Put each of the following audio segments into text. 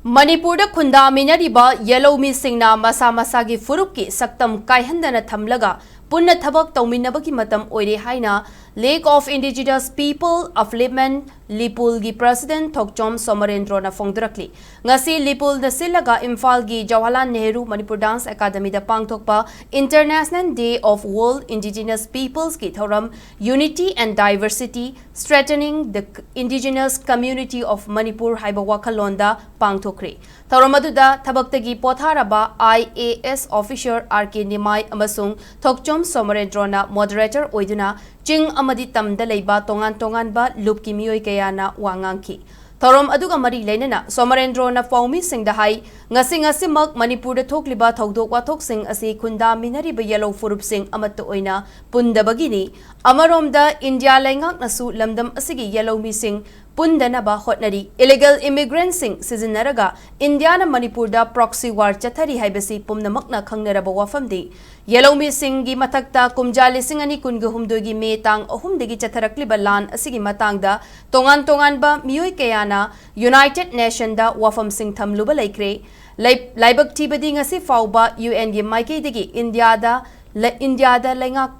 Manipur da khunda minariba Yelhoumee Singna Masa-Masagi Furupki Saktam Kaihandana Thamlaga Punna Thabak Touminabagi Matam Oire haina League of Indigenous People Upliftment Lipul gi President Thokchom Somarendro na Fongdrakli ngasi Lipul da silaga Imphal gi Jawaharlal Nehru Manipur Dance Academy da pangthokpa International Day of World Indigenous Peoples ki thoram Unity and Diversity Strengthening the Indigenous Community of Manipur haiba wakhalonda pangthokri thoram aduda thabaktagi potharaba IAS officer RK Nimai amasung Thokchom Somarendro na moderator oiduna Ching amadi tamda leiba tongan ba lupki miyoi kayana wangangki. Thorom aduga mari lainana Somarendro na Faumi Singda hai ngasi mak Manipur da thokliba thaudok wathok sing asi khunda minariba Yellow Furup sing amatta oina Pundabagi ni amaromda India laingak nasu lamdam asigi Yelhoumee sing Pundanaba hotnari illegal immigrants sing sizinaraga India na Manipur da proxy war chathari haibasi pumnamakna khangnaraba wafamdi Yelhoumee sing gi mathakta kumjali sing ani kunga humdogi me tang ahumdagi chatharakliba lan asigi matangda tongan ba miyoi kayana United Nation da wafam sing thamluba laikre laibak tibadi ngasi fauba UN gi maikei dagi India da laingak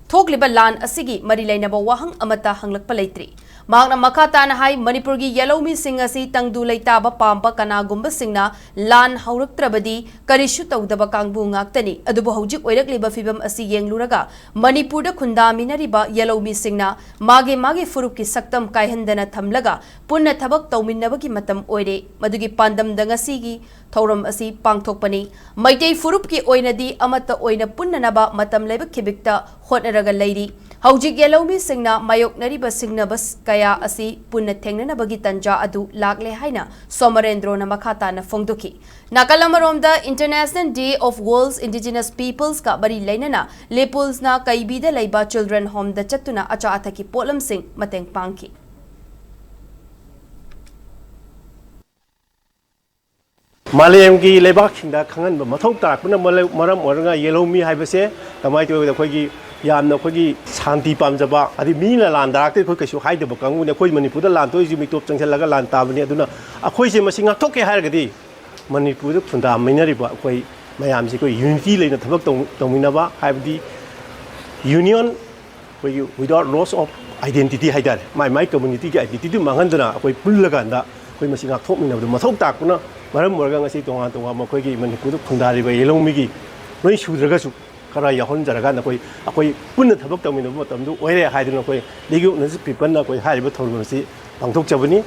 thokliba lan asigi mari lainaba wahang amata hanglakpa leitri Magna makata na hai Manipur gi Yelhoumee sing asi tangdu leitaba pampa kanagumba singna lan hauraktrabadi karishu tawdaba kangbu ngaktani adubu hojik oirakliba fibam asi yengluraga Manipur da khunda minariba Yelhoumee singna mage Furupki Saktam Kaihandana Thamlaga Punna Thabak Touminabagi Matam Oire madugi pandam da ngasigi thoram asi pangthokpani Maitei Furupki oinadi amata oina punnanaba matam leba khibikta hotnaraga leiri Haujik Yelhoumee singna mayoknariba singna bas kaya asi punna thengnanabagi tanja adu lagle haina Somarendro na makata na fongdoki Nakalamaromda International Day of World's Indigenous Peoples ka bari lainana Lipuls na kaibida laiba Children Home da chatuna acha athaki polam sing mateng pangki Malayam ki lebak singda khangan ba mathok tak puna maram oranga Yelhoumee haibase kamai to da khoi yamna khoi shanti pamjaba adi mina lan darak te khoi kaisu haidaba kangu ne khoi Manipur da lan to ji mitop changchalaga lan tabani aduna akhoi se masinga thokke hairgadi Manipur da khunda mainari ba khoi mayam si khoi unity leina thabak tongminaba haibdi union khoi without loss of identity haidar my community ki identity du mangandana khoi pullaga da khoi masinga thokminaba mathok tak puna maram morga ngasi tonga makhoi ki Manipur da khunda riba Yelhoumee gi noi sudragasu kara yahon jaraga na akoi punna thabak tawminaba matamdu oire haiduna koi ligu nasi people na koi haiba thormasi pangthok chabani